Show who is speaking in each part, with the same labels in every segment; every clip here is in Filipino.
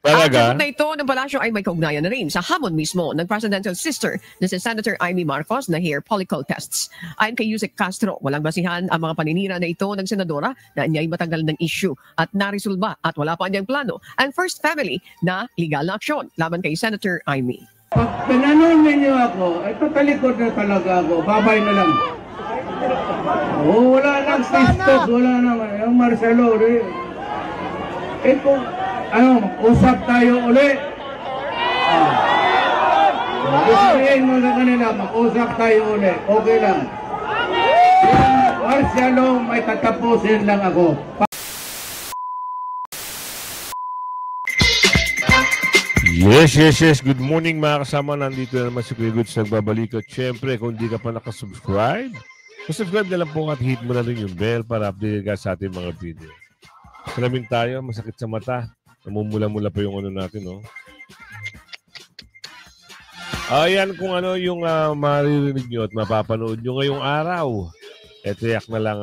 Speaker 1: At
Speaker 2: Talaga?
Speaker 1: sagot na ito ng palasyo ay may kaugnayan na rin sa hamon mismo ng presidential sister na si Senator Amy Marcos na hair follicle tests. Ayon kay Yusek Castro, walang basihan ang mga paninira na ito ng senadora na niya'y matagal ng issue at naresolba at wala pa niyang plano ang First Family na legal na aksyon laban kay Senator Amy.
Speaker 3: Pag tinanong ninyo ako, ay tatalikod na talaga ako, babay na lang. Wala nang sistos, wala naman. Yung Marcelo, kung usap tayo uli. Sabihin mo sa kanila, mag-usap tayo uli. Okay lang. Yung Marcelo, may tatapusin lang ako.
Speaker 2: Yes. Good morning mga kasama. Nandito na naman si Kuya Goods nagbabalik. At syempre, kung di ka pa nakasubscribe, subscribe na lang po at hit mo na rin yung bell para update ka sa ating mga video. Salamin tayo, masakit sa mata. Namumula-mula pa yung ano natin, no? Ayan kung ano yung maririnig nyo at mapapanood nyo ngayong araw. Tiyak na lang,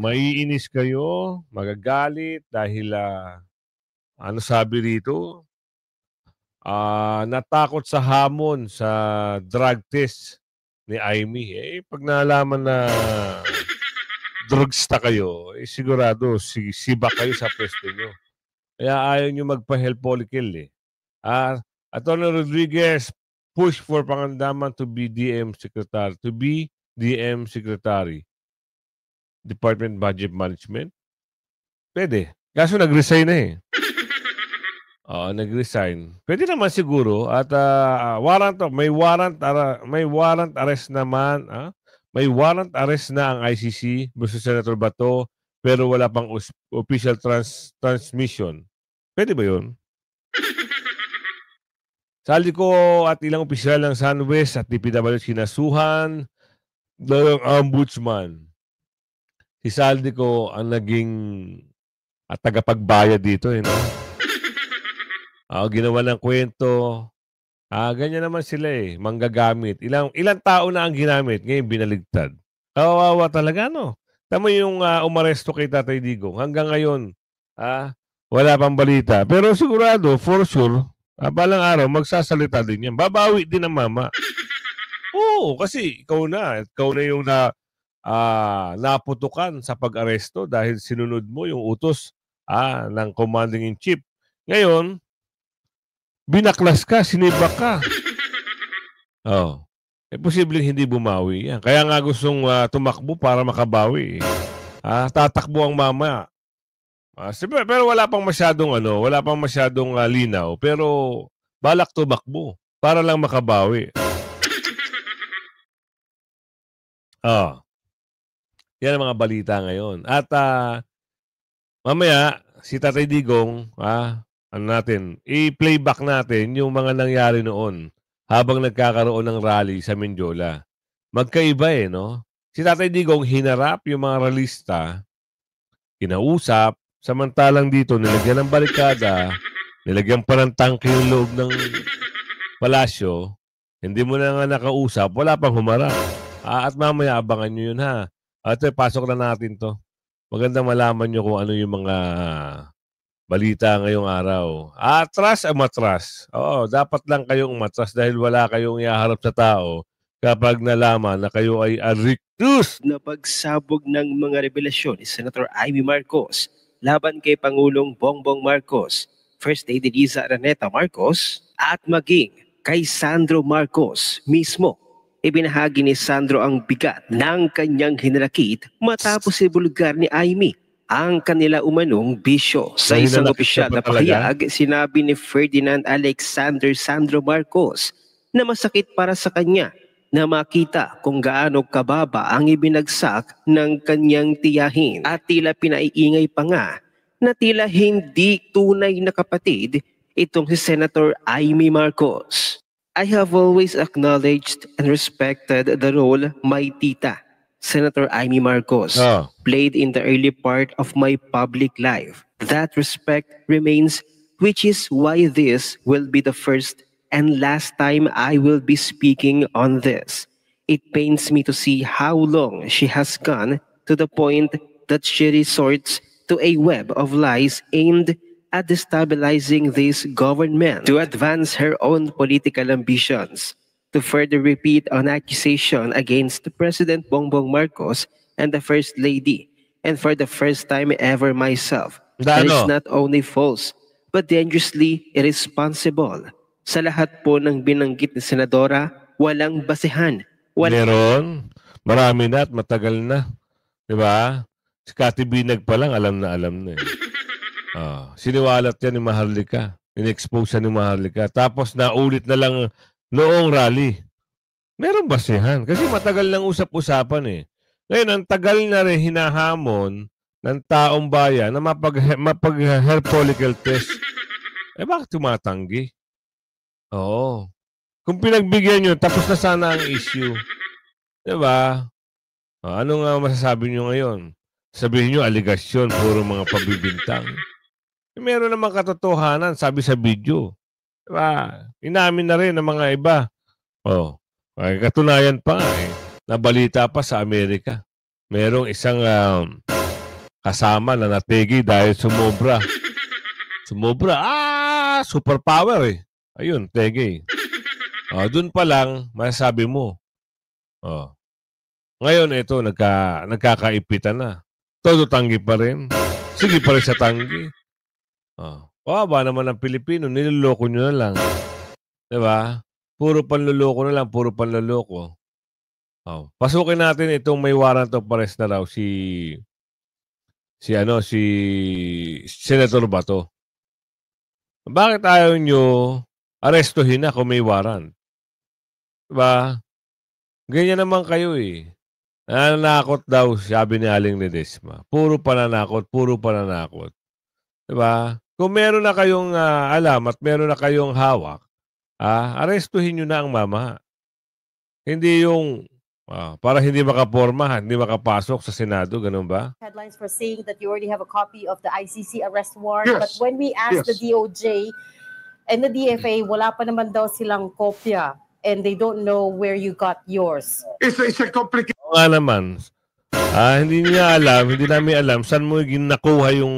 Speaker 2: maiinis kayo, magagalit dahil, ano sabi rito? Natakot sa hamon sa drug test ni Amy. Pag nalaman na drugsta kayo, sigurado siba kayo sa pwesto nyo. Kaya ayaw nyo magpa-health follicle. Atty. Rodriguez push for Pangandaman to be DM Secretary. Department Budget Management. Pwede. Kaso nag-resign na nag-resign. Pwede naman siguro at may warrant arrest naman, may warrant arrest na ang ICC versus Senator Bato pero wala pang official transmission. Pwede ba 'yun? Saldi ko at ilang opisyal ng SunWest at DPWH kinasuhan ng ombudsman. Si Saldi ko ang naging tagapagbayad dito, no? Ginawa ng kwento. Ganyan naman sila manggagamit. Ilang tao na ang ginamit, ngayon binaligtad. Kawawa talaga, no? Tama yung umaresto kay Tatay Digong. Hanggang ngayon, wala pang balita. Pero sigurado, for sure, balang araw, magsasalita din yan. Babawi din ang mama. Oo, kasi ikaw na yung naputukan sa pag-aresto dahil sinunod mo yung utos ng commanding-in-chief. Ngayon, binaklas ka, sinibak ka. Posibleng hindi bumawi yan. Kaya nga gustong tumakbo para makabawi. Tatakbo ang mama. Pero wala pang masyadong linaw. Pero balak tumakbo para lang makabawi. Yan ang mga balita ngayon. At mamaya, si Tatay Digong, i-playback natin yung mga nangyari noon habang nagkakaroon ng rally sa Mendiola. Magkaiba no? Si Tatay Digong hinarap yung mga ralista, kinausap, samantalang dito nilagyan ng barikada, nilagyan pa ng tangke yung loob ng palasyo, hindi mo na nga nakausap, wala pang humarap. At mamaya abangan nyo yun At pasok na natin to. Maganda malaman nyo kung ano yung mga balita ngayong araw. Atras ang matras. Dapat lang kayong matras dahil wala kayong ihaharap sa tao kapag nalaman na kayo ay adictus.
Speaker 4: Na pagsabog ng mga revelasyon ni Senator Amy Marcos laban kay Pangulong Bongbong Marcos, First Lady Liza Araneta Marcos, at maging kay Sandro Marcos mismo. Ibinahagi ni Sandro ang bigat ng kanyang hinalakit matapos ibulgar ni Amy ang kanila umanong bisyo. Sa isang opisyal na pahayag, sinabi ni Ferdinand Alexander Sandro Marcos na masakit para sa kanya na makita kung gaano kababa ang ibinagsak ng kanyang tiyahin at tila pinaiingay pa nga na tila hindi tunay na kapatid itong si Senator Amy Marcos. I have always acknowledged and respected the role my tita, Senator Amy Marcos, played in the early part of my public life. That respect remains, which is why this will be the first and last time I will be speaking on this. It pains me to see how long she has gone to the point that she resorts to a web of lies aimed at destabilizing this government to advance her own political ambitions, to further repeat an accusation against President Bongbong Marcos and the First Lady, and for the first time ever myself, that is
Speaker 2: Ano?
Speaker 4: not only false, but dangerously irresponsible. Sa lahat po ng binanggit ni Senadora, walang basehan.
Speaker 2: Meron. Marami na at matagal na. Diba? Si Cathy Binag pa lang, alam na eh. Siniwalat yan ni Maharlika. In-expose yan ni Maharlika. Tapos naulit na lang noong rally. Meron basehan. Kasi matagal nang usap-usapan eh. Ngayon, ang tagal na rin hinahamon ng taong bayan na mapag-hair follicle test. Bakit tumatanggi? Oo. Kung pinagbigyan nyo, tapos na sana ang issue. Diba? Ano nga masasabi nyo ngayon? Sabihin nyo, aligasyon, puro mga pabibintang. Meron namang katotohanan, sabi sa video. Diba? Inamin na rin ng mga iba. Katunayan pa nga nabalita pa sa Amerika. Merong isang kasama na nategi dahil sumobra. Superpower eh. Ayun, tegi. Doon pa lang, masasabi mo. Ngayon, ito, nagkakaipitan na. Todo tanggi pa rin. Sige pa rin sa tanggi. Ba naman ang Pilipino, niloloko nyo na lang. Diba? Puro panloloko na lang, puro panloloko. Pasukin natin itong may warrant of arrest na raw si Senator Bato. Bakit ayaw nyo arestuhin na kung may warrant? Diba? Ganyan naman kayo eh. Nananakot daw, sabi ni Aling Ledesma. Puro pananakot. Diba? Kung meron na kayong alam at meron na kayong hawak, arestuhin nyo na ang mama. Hindi yung para hindi makaporma, hindi makapasok sa Senado, ganun ba?
Speaker 5: Headlines for saying that you already have a copy of the ICC arrest warrant.
Speaker 3: Yes.
Speaker 5: But when we asked the DOJ and the DFA, wala pa naman daw silang kopya. And they don't know where you got yours.
Speaker 3: It's a complicated.
Speaker 2: Oo nga naman. Hindi niya alam, hindi namin alam saan mo nakuha yung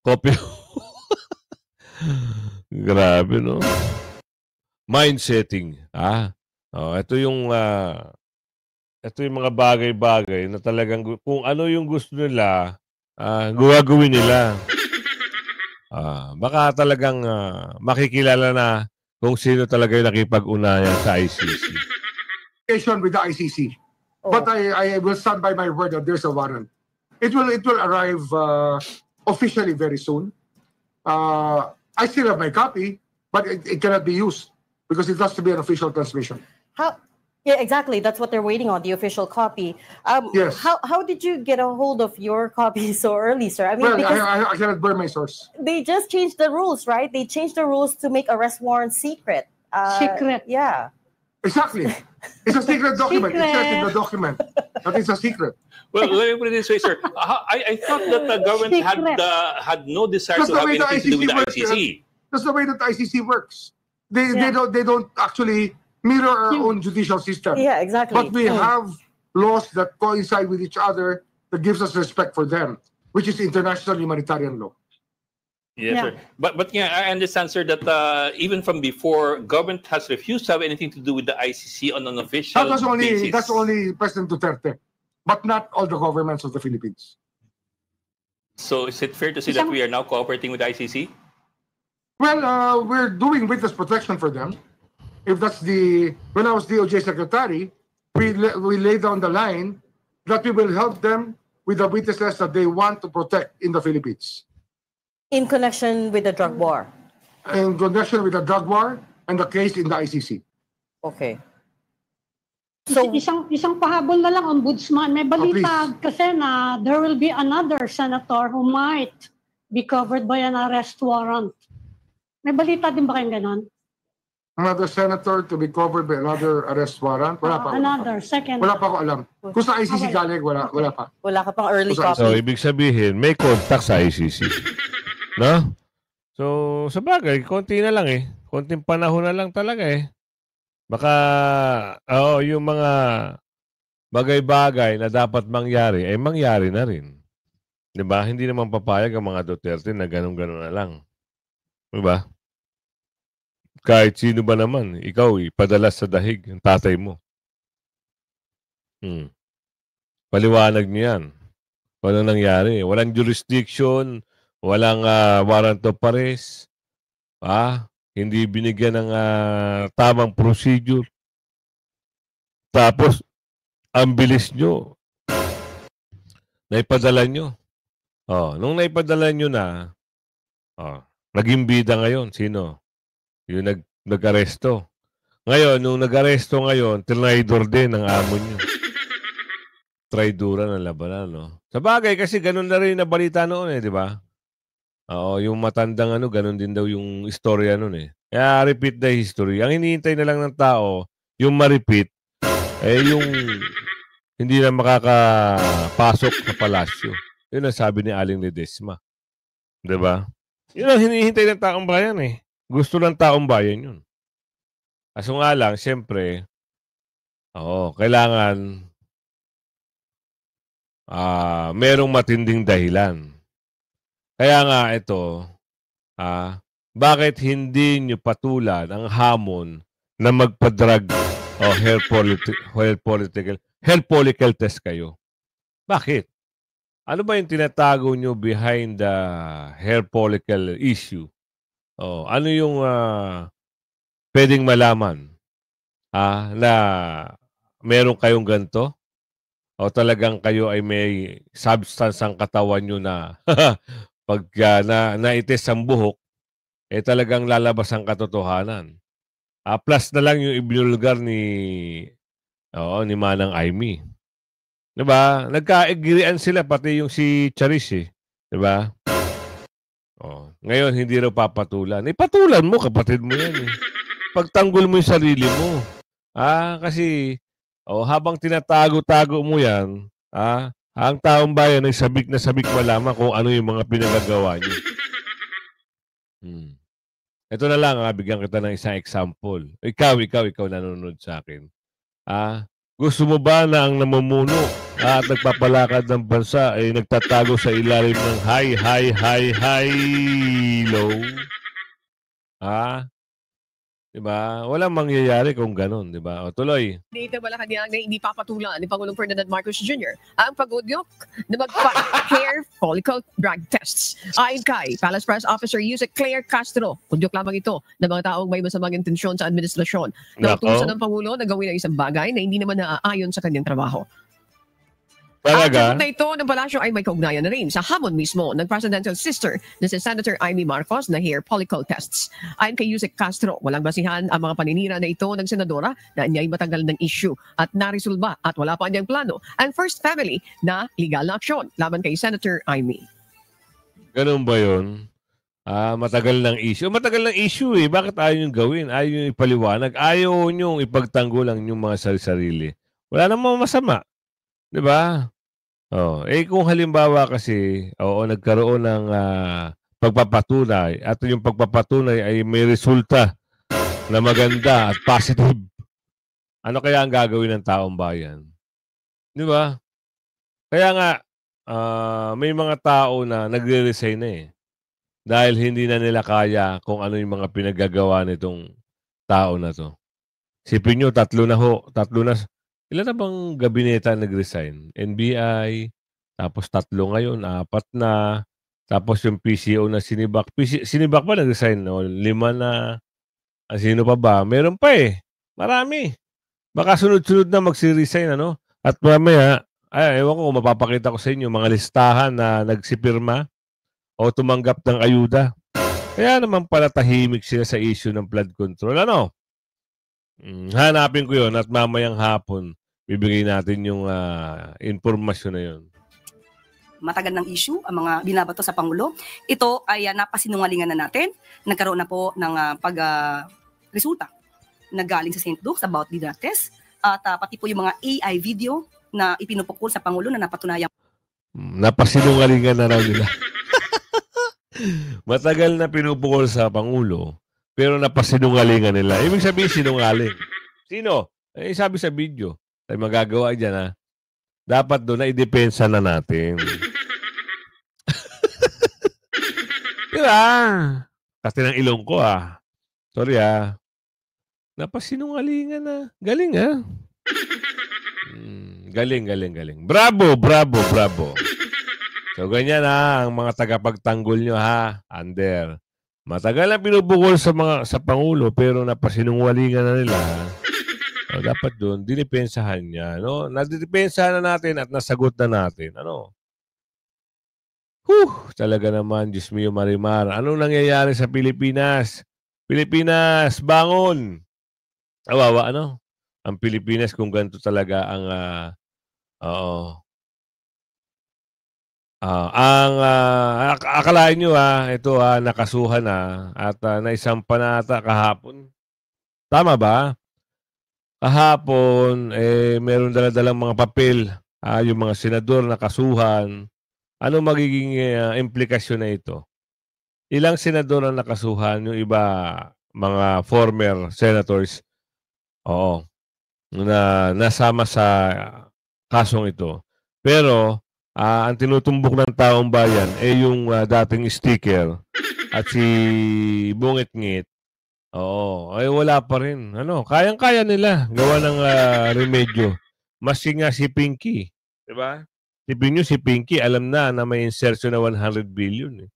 Speaker 2: kopya. Grabe, no? Mind setting. Ito yung mga bagay-bagay na talagang kung ano yung gusto nila, gagawin nila. Baka talagang makikilala na kung sino talaga yung nakipag-unayan sa ICC.
Speaker 3: With the ICC. But I will stand by my word that there's a warrant. It will arrive officially very soon. I still have my copy, but it cannot be used because it has to be an official transmission.
Speaker 5: Yeah, exactly. That's what they're waiting on, the official copy.
Speaker 3: Yes.
Speaker 5: How did you get a hold of your copy so early, sir? I mean,
Speaker 3: Well,
Speaker 5: because
Speaker 3: I cannot burn my source.
Speaker 5: they just changed the rules, right? They changed the rules to make arrest warrants secret.
Speaker 6: Secret.
Speaker 5: Yeah.
Speaker 3: Exactly. It's a secret document. It says in the document that it's a secret.
Speaker 7: Well, let me put it this way, sir. I thought that the government had no desire
Speaker 3: That's
Speaker 7: to
Speaker 3: the
Speaker 7: have
Speaker 3: way the
Speaker 7: anything to do with the
Speaker 3: ICC works.
Speaker 7: ICC.
Speaker 3: That's the way that the ICC works. They
Speaker 5: Yeah.
Speaker 3: don't actually mirror our own judicial system.
Speaker 5: Yeah, exactly.
Speaker 3: But we have laws that coincide with each other that gives us respect for them, which is international humanitarian law.
Speaker 7: Yes,
Speaker 6: Yeah.
Speaker 7: sir. But yeah, I understand, sir, that even from before, government has refused to have anything to do with the ICC on an official
Speaker 3: That's
Speaker 7: basis.
Speaker 3: only President Duterte, but not all the governments of the Philippines.
Speaker 7: So is it fair to say that we are now cooperating with the ICC?
Speaker 3: Well, we're doing witness protection for them. If that's when I was DOJ secretary, we laid down the line that we will help them with the witnesses that they want to protect in the Philippines.
Speaker 5: In connection with the drug war.
Speaker 3: In connection with the drug war and the case in the ICC.
Speaker 5: Okay. So,
Speaker 6: Isang pahabol na lang, Ombudsman. May balita kasi na there will be another senator who might be covered by an arrest warrant. May balita din ba kayong ganon?
Speaker 3: Another senator to be covered by another arrest warrant? Wala pa.
Speaker 6: Another, second.
Speaker 3: Wala pa ako alam. Kung sa ICC galing, wala pa.
Speaker 5: wala ka pang early
Speaker 3: So,
Speaker 2: So,
Speaker 5: copy.
Speaker 2: ibig sabihin, may contact sa ICC. No? So, sa bagay, konti na lang eh. Konting panahon na lang talaga eh. Baka, yung mga bagay-bagay na dapat mangyari, mangyari na rin. 'Di ba? Hindi naman papayag ang mga Duterte na gano'n-gano'n na lang. 'Di ba? Kahit sino ba naman, ikaw ipadala sa dahig ang tatay mo. Paliwanag niyo 'yan. Kung anong nangyari. Walang jurisdiction, walang warrant of arrest, hindi binigyan ng tamang procedure. Tapos, ang bilis nyo, naipadala nyo. Nung naipadala nyo na, naging bida ngayon. Sino? Yung nag-aresto. Ngayon, nung nag-aresto ngayon, tinraidor din ang amo nyo. Traidura ng labanan, no? Sa bagay, kasi ganun na rin na balita noon di ba? Yung matandang ganun din daw yung istorya noon Kaya repeat the history. Ang hinihintay na lang ng tao, yung ma-repeat, yung hindi na makakapasok sa palasyo. Yun ang sabi ni Aling Ledesma. Di ba? Yun ang hinihintay ng taong bayan Gusto ng taong bayan yun. Kaso nga lang, siyempre, kailangan merong matinding dahilan. Kaya nga ito, bakit hindi nyo patulan ang hamon na magpa-drug o hair follicle test kayo? Bakit? Ano ba yung tinatago nyo behind the hair follicle issue? Ano yung pwedeng malaman na meron kayong ganito? O talagang kayo ay may substance ang katawan nyo na pag naitis ang buhok, talagang lalabas ang katotohanan. Plus na lang yung ibinulgar ni Manang Aimee. Diba? Nagka-agreean sila, pati yung si Charis Diba? Ngayon, hindi raw papatulan. Patulan mo, kapatid mo yan Pagtanggol mo yung sarili mo. Kasi habang tinatago-tago mo yan, ang taong bayan ay sabik na sabik malaman kung ano yung mga pinagagawa niyo. Ito na lang, bigyan kita ng isang example. Ikaw nanonood sa akin. Gusto mo ba na ang namumuno at nagpapalakad ng bansa ay nagtatago sa ilalim ng high, low? Diba? Walang mangyayari kung ganun, diba? O tuloy.
Speaker 1: Dito Malacanang na hindi papatulan ni Pangulong Ferdinand Marcos Jr. ang pag-udyok na magpa-hair follicle drug tests. Ayon kay Palace Press Officer Yusek Claire Castro, udyok lamang ito ng mga taong may masamang intensyon sa administrasyon. Nautusan ng Pangulo na gawin ang isang bagay na hindi naman naaayon sa kanyang trabaho.
Speaker 2: Talaga?
Speaker 1: Ang na ito ng palasyo ay may kaugnayan na rin sa hamon mismo ng presidential sister na si Senator Amy Marcos na hair follicle tests. Ayon kay Yusek Castro, walang basihan ang mga paninira na ito ng senadora na anya'y matagal ng issue at naresolba at wala pa anyang plano ang First Family na legal na aksyon laban kay Senator Amy.
Speaker 2: Ganun ba yun? Matagal ng issue. Matagal ng issue Bakit ayaw nyo gawin? Ayaw nyo ipaliwanag? Ayaw nyo ipagtanggol ang inyong mga sarili. Wala namang masama. Diba? Kung halimbawa kasi, nagkaroon ng pagpapatunay at yung pagpapatunay ay may resulta na maganda at positive, ano kaya ang gagawin ng taong bayan? Di ba? Kaya nga, may mga tao na nagre-resign na dahil hindi na nila kaya kung ano yung mga pinagagawa nitong tao na to. Sipin nyo, tatlo na. Ilan na bang gabineta nag-resign? NBI, tapos 3 ngayon, 4 na, tapos yung PCO na sinibak. Sinibak pa nag-resign? 5 na. Sino pa ba? Meron pa Marami. Baka sunod-sunod na magsi-resign, At mamaya, ewan ko kung mapapakita ko sa inyo, mga listahan na nagsipirma o tumanggap ng ayuda. Kaya naman pala tahimik sila sa issue ng flood control. Hanapin ko yun at mamayang hapon, bibigay natin yung informasyon na yun.
Speaker 8: Matagal ng issue ang mga binabato sa Pangulo. Ito ay napasinungalingan na natin. Nagkaroon na po ng resulta na galing sa St. Luke's about the drug test. At pati po yung mga AI video na ipinupukol sa Pangulo na napatunayan.
Speaker 2: Napasinungalingan na raw nila. Matagal na pinupukol sa Pangulo, pero napasinungalingan nila. Ibig sabihin sinungaling. Sino? Sabi sa video. Ay magagawa dyan Dapat doon na idepensa na natin. Sorry Kasi ng ilong ko Sorry Napasinungalingan na. Galing Galing. Bravo. So ganyan ang mga tagapagtanggol nyo Ander. Matagal na binubukol sa Pangulo pero napasinungalingan na nila. So, dapat doon, dinipensahan niya. No? Nadidepensahan na natin at nasagot na natin. Talaga naman, Diyos mio Marimar. Anong nangyayari sa Pilipinas? Pilipinas, bangon! Awawa, Ang Pilipinas kung ganito talaga ang akalain nyo ito nakasuhan at naisampa na ata kahapon. Tama ba? Kahapon meron dala-dalang mga papel yung mga senador nakasuhan. Ano magiging implikasyon na ito? Ilang senador ang nakasuhan, yung iba mga former senators na nasama sa kasong ito. Pero ang tinutumbok ng taong bayan yung dating sticker at si Bungit-ngit. Wala pa rin. Kayang-kaya nila gawa ng remedyo. Maski nga si Pinky, 'di ba? Si Pinky alam na may insertion na 100 billion.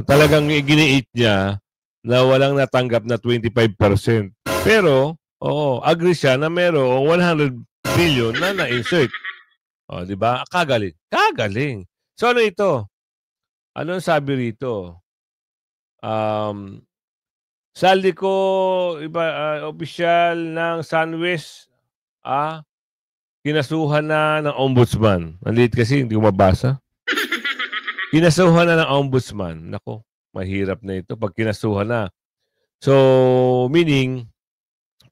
Speaker 2: Talagang giniit niya na walang natanggap na 25%. Pero agree siya na merong 100 billion na na-insert. Di ba? Kagaling. So ano ito? Ano sabi rito? Saldi ko opisyal ng SunWest kinasuhan na ng ombudsman. Ang liit kasi hindi ko mabasa. Kinasuhan na ng ombudsman. Nako, mahirap na ito pag kinasuhan na. So meaning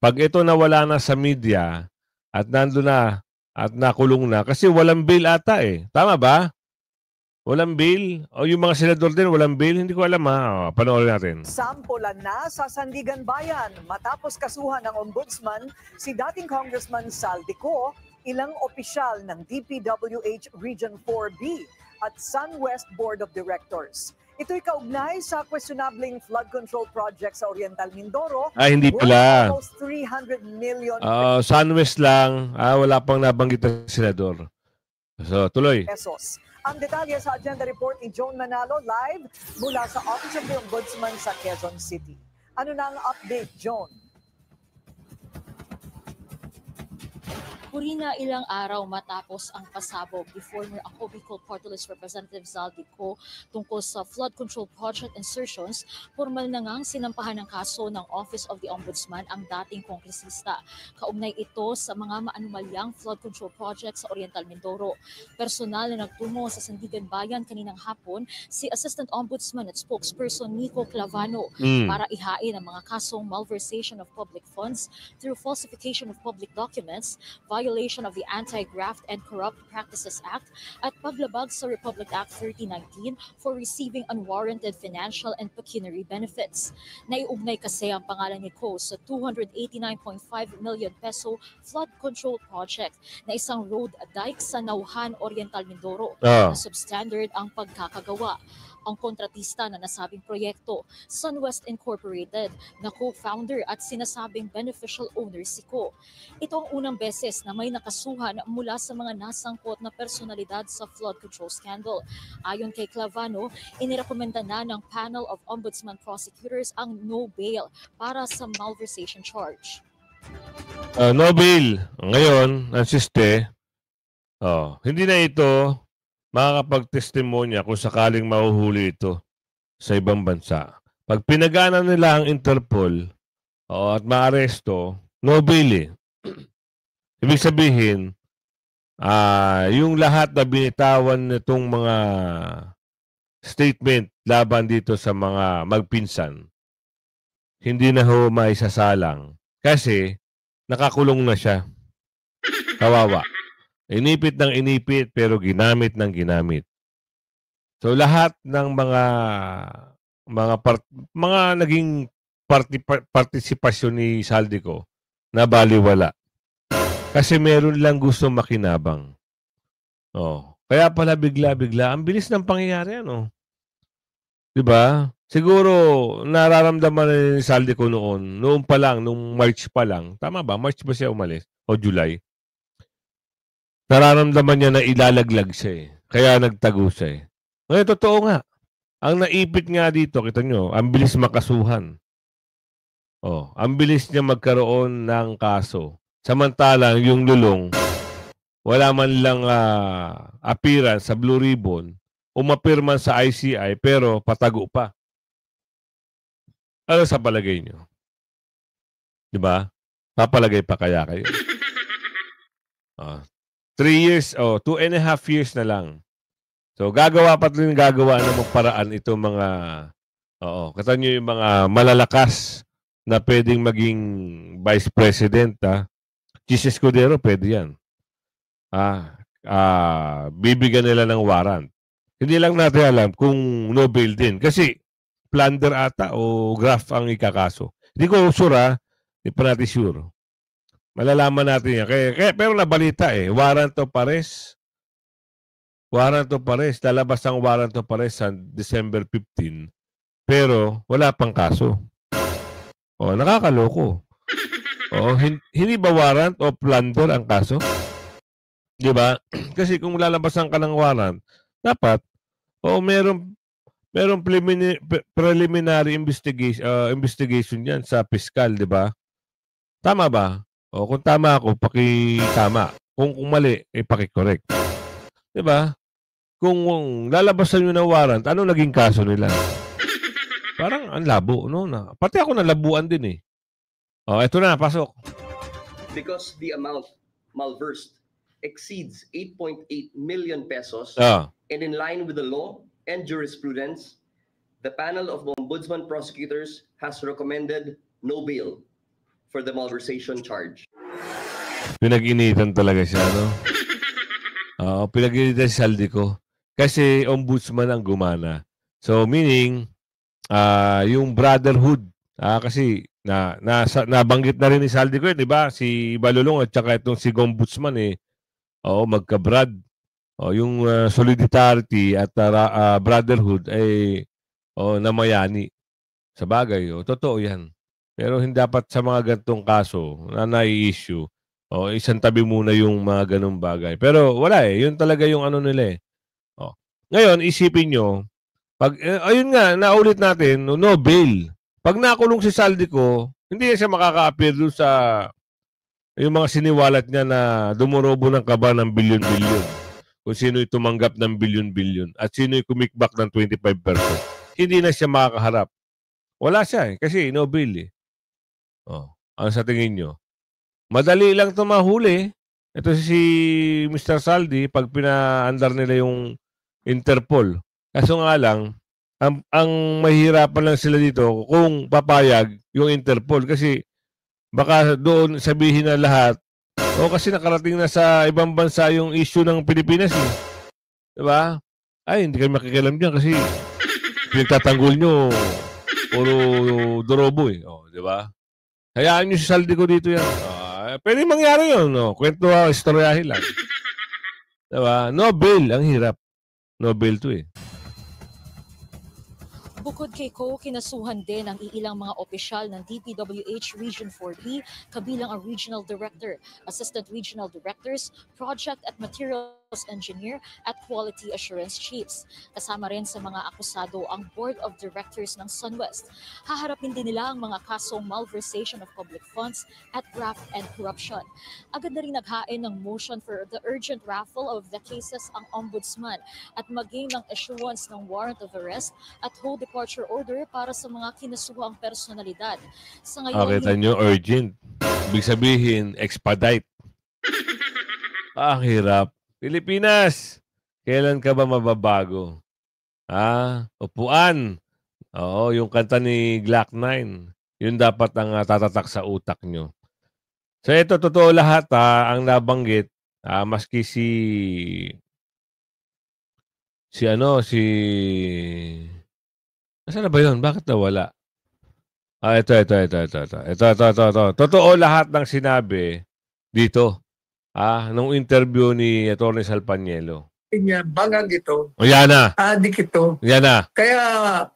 Speaker 2: pag ito nawala na sa media at nando na at nakulong na kasi walang bail ata Tama ba? Walang bail? O yung mga senador din walang bail? Hindi ko alam Panoorin natin.
Speaker 9: Sampulan na sa Sandigan Bayan matapos kasuhan ng ombudsman si dating Congressman Saldico, ilang opisyal ng DPWH Region 4B at SunWest Board of Directors. Ito'y kaugnay sa questionabling flood control project sa Oriental Mindoro.
Speaker 2: Hindi pala.
Speaker 9: Almost 300 million
Speaker 2: SunWest lang. Wala pang nabanggit na senador. So, tuloy.
Speaker 9: Pesos. Ang detalye sa agenda report ni Joan Manalo live mula sa Office of the Ombudsman sa Quezon City. Ano na ang update, Joan?
Speaker 10: Purina ilang araw matapos ang pasabog ni former Ako Bicol Party List Representative Saldico tungkol sa flood control project insertions, formal na ngang sinampahan ng kaso ng Office of the Ombudsman ang dating kongresista. Kaugnay ito sa mga maanumalyang flood control project sa Oriental Mindoro. Personal na nagtungo sa Sandigan Bayan kaninang hapon si Assistant Ombudsman at Spokesperson Nico Clavano para ihain ang mga kasong malversation of public funds through falsification of public documents, violation of the Anti-Graft and Corrupt Practices Act at paglabag sa Republic Act 3019 for receiving unwarranted financial and pecuniary benefits. Naiugnay kasi ang pangalan ni Ko sa 289.5 million peso flood control project na isang road dike sa Nauhan, Oriental Mindoro na substandard ang pagkakagawa. Ang kontratista na nasabing proyekto, SunWest Incorporated, na co-founder at sinasabing beneficial owner si Ko. Ito ang unang beses na may nakasuhan mula sa mga nasangkot na personalidad sa flood control scandal. Ayon kay Clavano, inirekomenda na ng panel of ombudsman prosecutors ang no bail para sa malversation charge.
Speaker 2: No bail. Ngayon, insiste, hindi na ito makakapag-testimonya kung sakaling mahuhuli ito sa ibang bansa. Pag pinagana nila ang Interpol at maaresto, no bail. Ibig sabihin, yung lahat na binitawan nitong mga statement laban dito sa mga magpinsan, hindi na ho maisasalang kasi nakakulong na siya. Kawawa. Inipit ng inipit pero ginamit ng ginamit. So lahat ng mga naging partisipasyon ni Saldico na baliwala. Kasi meron lang gusto makinabang. Kaya pala bigla-bigla ang bilis ng pangyayari Di ba? Siguro, nararamdaman ni Saldico noon pa lang, nung March pa lang. Tama ba? March ba siya umalis? O July? Nararamdaman niya na ilalaglag siya eh. Kaya nagtago siya eh. Ngayon, totoo nga. Ang naipit nga dito, kita nyo, ang bilis makasuhan. Ang bilis niya magkaroon ng kaso. Samantalang yung lulong, wala man lang appearance sa Blue Ribbon, umapirman sa ICI, pero patago pa. Ano sa palagay nyo? Diba? Papalagay pa kaya kayo? 3 years, 2.5 years na lang. So, gagawa ng paraan itong mga, kata nyo yung mga malalakas na pwedeng maging vice president, Chis Escudero, pwede yan. Bibigyan nila ng warrant. Hindi lang natin alam kung no bail din. Kasi, plunder ata o graft ang ikakaso. Hindi ko sure, hindi pa natin sure. Malalaman natin yan. Pero nabalita warrant of arrest. Warrant of arrest. Lalabas ang warrant of arrest sa December 15. Pero wala pang kaso. Nakakaloko. Hindi ba warrant o plunder ang kaso? Di ba? Kasi kung lalabasan ka ng warrant, dapat, merong preliminary investigation yan sa piskal, di ba? Tama ba? Kung tama ako, pakitama. Kung mali, pakicorrect. Di ba? Kung lalabasan nyo ng warrant, ano naging kaso nila? Parang ang labo, no? Pati ako nalabuan din eh. Ito na, pasok.
Speaker 11: Because the amount malversed exceeds 8.8 million pesos and in line with the law and jurisprudence, the panel of Ombudsman prosecutors has recommended no bail for the malversation charge.
Speaker 2: Pinag-initan talaga siya, no? Pinag-initan si Saldico. Kasi ombudsman ang gumana. So, meaning, yung brotherhood, kasi nabanggit na rin ni Saldico, di ba? Si Balulong at saka itong si Ombudsman, magka-brad. Yung solidarity at brotherhood ay namayani. Sa bagay, totoo yan. Pero hindi dapat sa mga gantong kaso na nai-issue, isang tabi muna yung mga ganong bagay. Pero wala yun talaga yung ano nila eh. Ngayon, isipin nyo, ayun nga, naulit natin, no bail. Pag nakulong si Saldico, hindi siya makaka-appear doon sa yung mga siniwalat niya na dumorobo ng kaba ng bilyon-bilyon. Kung sino yung tumanggap ng bilyon-bilyon at sino yung kumikbak ng 25%. Hindi na siya makakaharap. Wala siya kasi no bail eh. Ano sa tingin nyo? Madali lang ito mahuli. Ito si Mr. Saldi, pag pinaandar nila yung Interpol. Kaso nga lang, ang mahirapan lang sila dito kung papayag yung Interpol. Kasi baka doon sabihin na lahat, kasi nakarating na sa ibang bansa yung issue ng Pilipinas eh. Diba? Ay, hindi kayo makikialam dyan kasi pinagtatanggol nyo puro dorobo eh. Diba? Hayaan nyo si Saldico dito yan. Pwede mangyari yun. Kwento istoryahin lang. Diba? No bail. Ang hirap. No bail to eh.
Speaker 10: Bukod kay Ko, kinasuhan din ang iilang mga opisyal ng DPWH Region 4B, kabilang ang Regional Director, Assistant Regional Directors, Project at Materials Engineer at Quality Assurance Chiefs. Kasama rin sa mga akusado ang Board of Directors ng SunWest. Haharapin din nila ang mga kasong malversation of public funds at graft and corruption. Agad na rin naghain ng motion for the urgent raffle of the cases ang Ombudsman at maging ng issuance ng warrant of arrest at hold departure order para sa mga kinasuhang personalidad. Sa ngayon,
Speaker 2: kita nyo, urgent. Ibig sabihin, expedite. Ang hirap. Pilipinas, kailan ka ba mababago? Upuan. Yung kanta ni Glock 9. Yun dapat ang tatatak sa utak nyo. So ito, totoo lahat ang nabanggit. Maski Nasaan na ba yun? Bakit nawala? Ito. Totoo lahat ng sinabi dito. Nung interview ni Atty. Salpanielo.
Speaker 12: Bangang ito.
Speaker 2: Yan na.
Speaker 12: Adik ito.
Speaker 2: Yan na.
Speaker 12: Kaya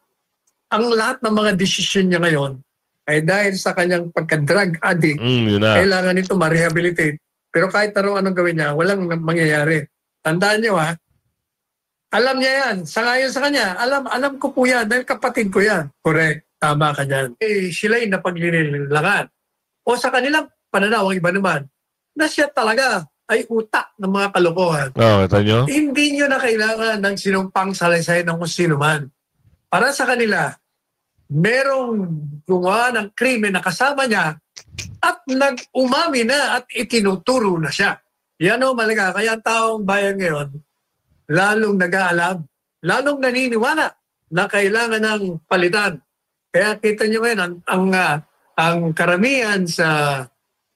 Speaker 12: ang lahat ng mga desisyon niya ngayon ay dahil sa kanyang pagka-drug addict, kailangan nito ma-rehabilitate. Pero kahit anong gawin niya, walang mangyayari. Tandaan niyo alam niya yan. Sangayon sa kanya, alam ko po yan dahil kapatid ko yan. Correct, tama ka dyan. Sila'y napaglinilangan. O sa kanilang pananaw, ang iba naman, na siya talaga ay utak ng mga kalokohan. Hindi niyo na kailangan ng sinumpang salaysay ng kung sino man. Para sa kanila, merong gumawa ng krimen na kasama niya at nag-umami na at itinuturo na siya. Yan o malaga. Kaya ang taong bayan ngayon, lalong nag-aalam, lalong naniniwala na kailangan ng palitan. Kaya kita nyo ngayon, ang karamihan sa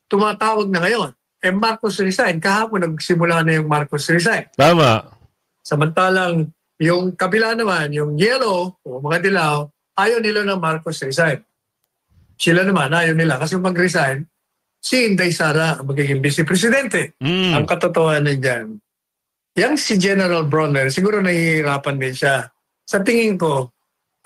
Speaker 12: tumatawag na ngayon, Marcos resign. Kahapon nagsimula na yung Marcos resign.
Speaker 2: Tama.
Speaker 12: Samantalang yung kabila naman, yung yellow o mga dilaw, ayaw nila ng Marcos resign. Sila naman, ayaw nila. Kasi mag-resign, si Inday Sara ang magiging vice-presidente. Ang katotohanan dyan. Yang si General Bronner, siguro nahihirapan din siya. Sa tingin ko,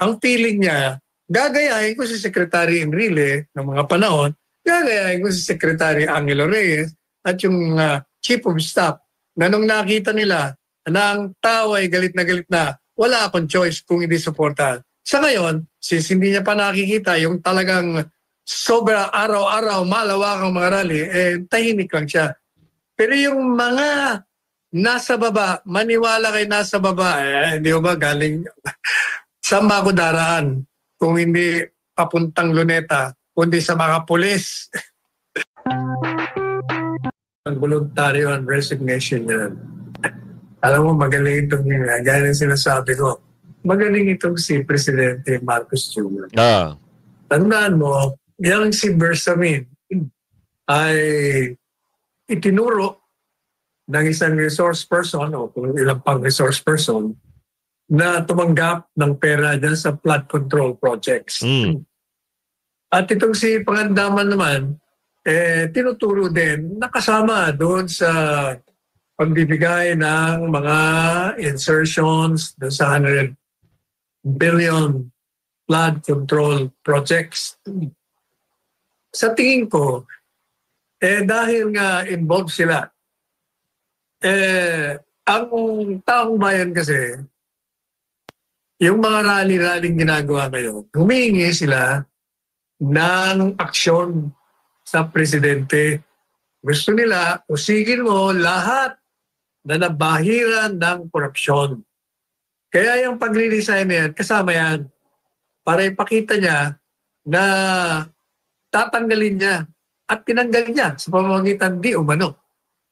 Speaker 12: ang feeling niya, gagayahin ko si Secretary Enrile ng mga panahon, gagayahin ko si Secretary Angelo Reyes at yung Chief of Staff na nung nakita nila na ang tao ay galit na, wala akong choice kung hindi suportahan. Sa ngayon, since hindi niya pa nakikita yung talagang sobra araw-araw malawakang mga rally, tahimik lang siya. Pero yung mga nasa baba, maniwala kay nasa baba, hindi ba galing, saan ba ako daraan kung hindi papuntang Luneta, kundi sa mga pulis. Ang voluntaryo and resignation yan. Alam mo, magaling itong gaya ng sinasabi ko. Magaling itong si Presidente Marcos Jr. Tandaan mo, yung si Bersamin ay itinuro ng isang resource person o kung ilang pang resource person na tumanggap ng pera dyan sa flood control projects. At itong si Pangandaman naman, tinuturo din nakasama doon sa pagbibigay ng mga insertions doon sa 100 billion flood control projects. Sa tingin ko, dahil nga involved sila, ang taong bayan kasi, yung mga rally-rallying ginagawa ngayon, humihingi sila ng aksyon sa presidente. Gusto nila, usigin mo lahat na nabahiran ng korupsyon. Kaya yung pagre-resign yan, kasama yan, para ipakita niya na tatanggalin niya at tinanggal niya sa pamamagitan di umano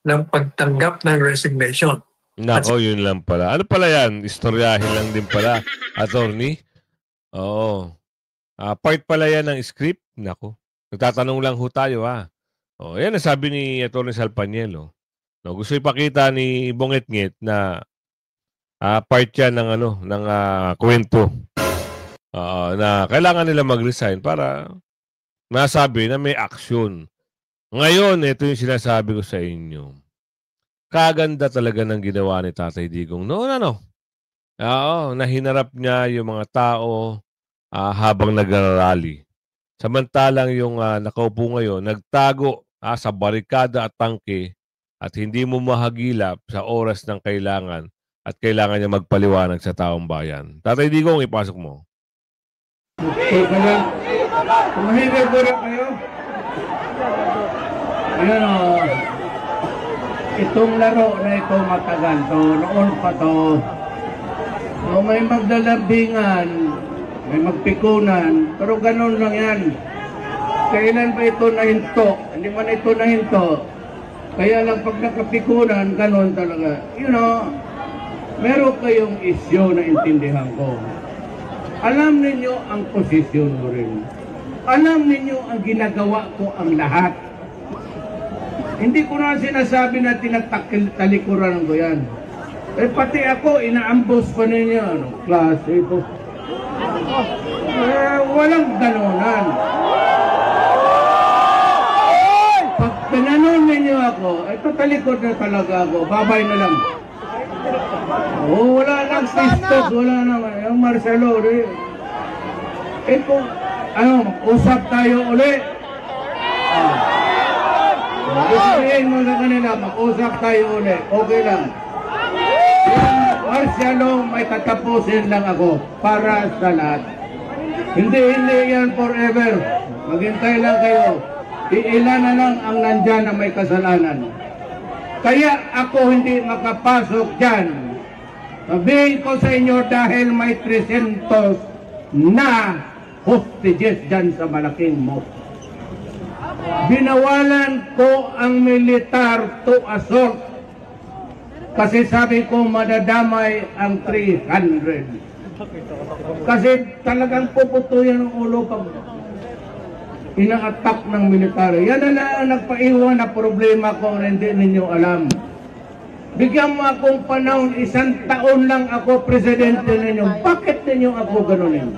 Speaker 12: ng pagtanggap ng resignation.
Speaker 2: Nako, yun lang pala. Ano pala yan? Istoryahin lang din pala, attorney. Oo. Part pala yan ng script. Nako. Nagtatanong lang ho tayo, Oh, yan ang sabi ni Atty. Salpaniel. No, gusto ipakita ni Bongetnget na part yan ng ng kwento. Na kailangan nila mag-resign para nasabi na may aksyon. Ngayon, ito yung sinasabi ko sa inyo. Kaganda talaga ng ginawa ni Tatay Digong. Nahinarap niya yung mga tao habang nag-rally. Samantalang yung nakaupo ngayon, nagtago sa barikada at tangke at hindi mo mahagilap sa oras ng kailangan at kailangan niya magpaliwanag sa taong bayan. Tatay Digong, ipasok mo.
Speaker 13: Tumahimik po rin kayo. Ayan itong laro na ito matagal to, noon pa to. So, may maglalambingan, may magpikunan, pero ganun lang yan. Kailan ba ito nahinto? Hindi man ito nahinto. Kaya lang pag nakapikunan, ganun talaga. Meron kayong isyu na intindihan ko. Alam ninyo ang posisyon ko rin. Alam ninyo ang ginagawa ko ang lahat. Hindi ko na sinasabi na tinatalikuran ko yan. Pati ako, inaambos pa ninyo. Anong klase ito? Walang ganunan. Pag pinanon ninyo ako, talikod na talaga ako. Babay na lang. Wala lang pistos, wala naman. Yung Marcelo, Eh kung, usap tayo uli. Sabihin mo sa kanila, mag-usap tayo uli. Okay lang. Yung martial law, may tatapusin lang ako para sa lahat. Hindi yan forever. Maghintay lang kayo. Iilan na lang ang nandyan na may kasalanan. Kaya ako hindi makapasok dyan. Sabihin ko sa inyo dahil may 300 na hostages dyan sa malaking mosque. Binawalan ko ang militar to assault kasi sabi ko madadamay ang 300. Kasi talagang puputuyan ang ulo pag ina-attack ng militar. Yan na lang ang nagpaiwan na problema ko na hindi ninyo alam. Bigyan mo akong panahon, 1 taon lang ako presidente ninyo. Bakit ninyo ako ganunin?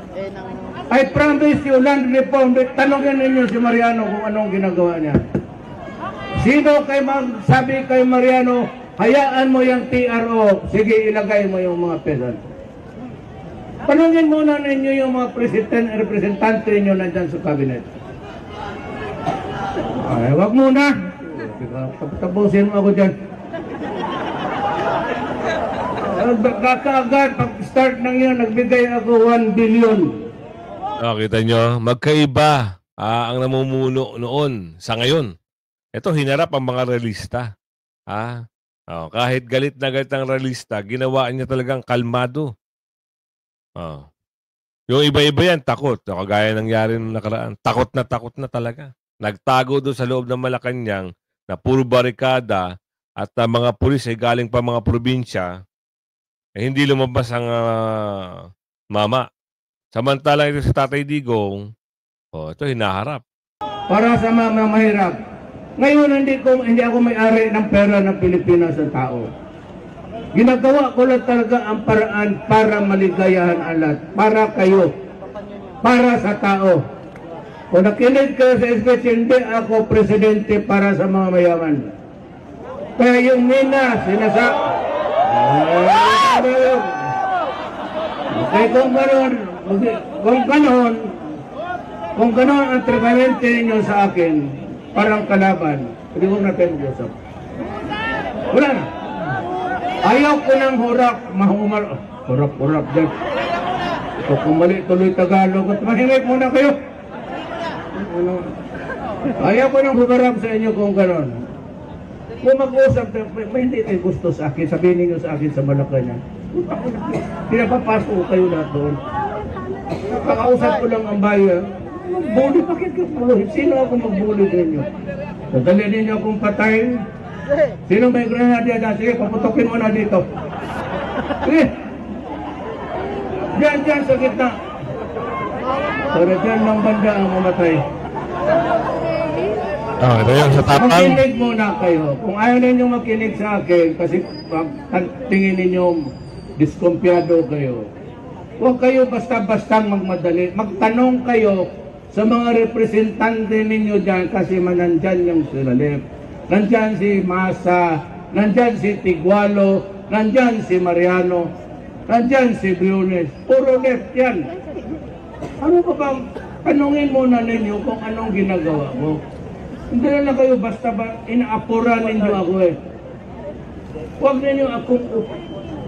Speaker 13: I promise you, land reform, tanongin ninyo si Mariano kung anong ginagawa niya. Sino kay sabi kay Mariano, hayaan mo yung TRO, sige ilagay mo yung mga pesan. Tanongin muna ninyo yung mga representante ninyo nandyan sa cabinet. Ay, wag muna. Tapusin mo ako dyan. Kakaagad, pag-start nang yun, nagbigay ako 1 billion.
Speaker 2: Kita nyo, magkaiba ang namumuno noon sa ngayon. Ito, hinarap ang mga realista. Kahit galit na galit ang realista, ginawa niya talagang kalmado. Yung iba-iba yan, takot. Kagaya nangyari nung nakaraan. Takot na talaga. Nagtago doon sa loob ng Malacanang na puro barikada at mga pulis ay galing pa mga probinsya. Hindi lumabas ang mama. Samantalang ito sa Tatay Digong, ito hinaharap.
Speaker 13: Para sa mga mahirap. Ngayon hindi ako may-ari ng pera ng Pilipinas sa tao. Ginagawa ko lang talaga ang paraan para maligayahan ang lahat. Para kayo. Para sa tao. Kung nakinig kayo sa speech, hindi ako presidente para sa mga mayaman. Kaya yung Mina, kung ganoon ang tratamente ninyo sa akin, parang kalaban, hindi ko natin mag-usap. Wala na. Ayaw ko ng hurap dyan. So kung mali tuloy Tagalog, at mahimik muna kayo. Ayaw ko ng humarap sa inyo kung ganoon. Kung mag-usap, may hindi kayo gusto sa akin, sabihin ninyo sa akin sa Malacanang. Pinapapasok kayo lahat doon. Kakausap ko lang ang bayan. Magbuli, bakit ka bully? Sino ako magbuli ninyo? Nadali ninyo akong patayin. Sino may granada dyan? Sige, paputokin mo na dito. Sige. Diyan sa gitna. Para dyan ng banda ang mamatay.
Speaker 2: Ito yung sa tapang.
Speaker 13: Makinig muna kayo. Kung ayaw ninyo makinig sa akin, kasi tingin ninyo diskumpiyado kayo. Huwag kayo basta-basta magmadali. Magtanong kayo sa mga representante ninyo dyan kasi nandyan yung Silalip. Nandyan si Masa, nandyan si Tigualo, nandyan si Mariano, nandyan si Briones. Puro left yan. Ano ba bang tanungin muna ninyo kung anong ginagawa mo? Hindi na lang kayo basta inaapuran ninyo ako eh. Huwag ninyo akong...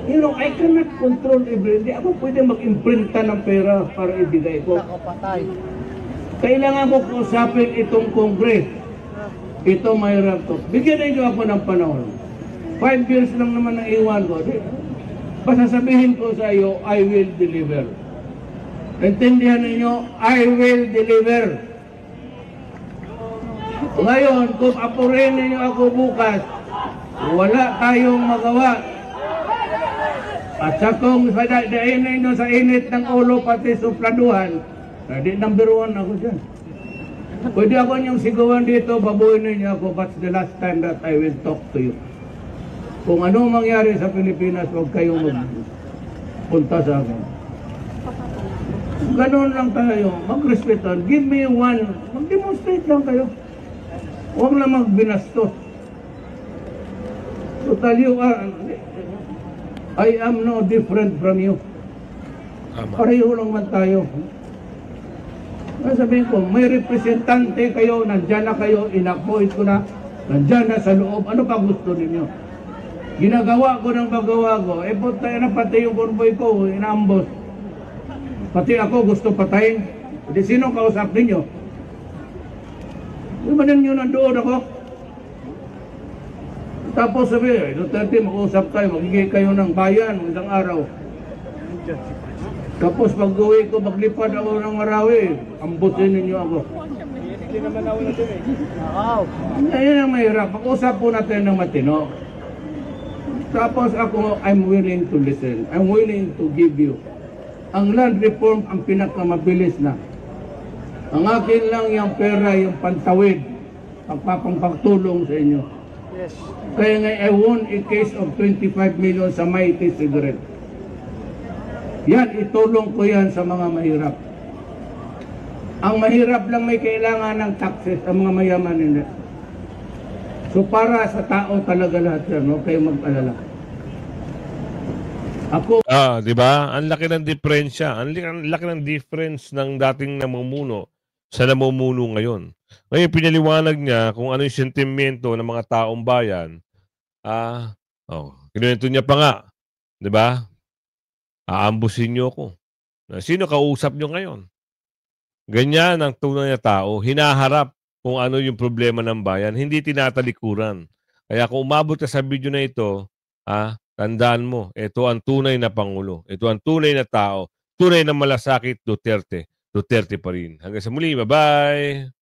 Speaker 13: You know, I cannot control everything. Hindi ako pwede mag-imprinta ng pera para ibigay ko. Kailangan ko kausapin itong Congress. Ito mahirap to. Bigyan ninyo ako ng panahon. 5 years lang naman ang iwan ko. Basta sabihin ko sa iyo, I will deliver. Intindihan ninyo, I will deliver. Ngayon, kung apurin ninyo ako bukas, wala tayong magawa. At sa kung dahin ninyo sa init ng ulo pati supladuhan, di number 1 ako dyan. Pwede ako niyong sigawan dito, babuhin ninyo ako, but the last time that I will talk to you. Kung anong mangyari sa Pilipinas, huwag kayong magpunta sa akin. Ganon lang tayo, mag-respetan. Give me one, mag-demonstrate lang kayo. Huwag lang magbinastos. Total, you are, I am no different from you. Pareho lang man tayo. Sabihin ko, may representante kayo, nandyan na kayo, in-appoint ko na, nandyan na sa loob, ano pa gusto ninyo? Ginagawa ko ng magawa ko, puta na pati yung convoy ko, inaambos. Pati ako gusto patayin. Hindi sino kausap ninyo? Di ba ninyo nandoon ako? Tapos sabi, Duterte, mag-usap kayo, magiging kayo ng bayan isang araw. Tapos pag-uwi ko, maglipad ako ng Marawi, ambusin ninyo ako. Hindi naman ako na doon eh. Ayun ang mahirap. Pag-usap po natin ng matino. Tapos ako, I'm willing to listen. I'm willing to give you. Ang land reform ang pinakamabilis na. Ang akin lang yung pera, yung pantawid, pagpapagtulong sa inyo. Yes. Kaya nga, I won a case of 25 million sa Mighty Cigarette. Yan, itulong ko yan sa mga mahirap. Ang mahirap lang may kailangan ng taxes, ang mga mayaman hindi. So para sa tao talaga lahat yan, no? Kayo mag-alala. Ako...
Speaker 2: di ba? Ang laki ng diferensya. Ang laki ng difference ng dating namumuno sa namumuno ngayon. Ngayon, pinaliwanag niya kung ano yung sentimento ng mga taong bayan. Kinuwento niya pa nga. Di ba? Aambusin niyo ako. Sino kausap niyo ngayon? Ganyan ang tunay na tao. Hinaharap kung ano yung problema ng bayan. Hindi tinatalikuran. Kaya kung umabot ka sa video na ito, tandaan mo, ito ang tunay na Pangulo. Ito ang tunay na tao. Tunay na malasakit, Duterte. Duterte pa rin. Hanggang sa muli. Bye-bye!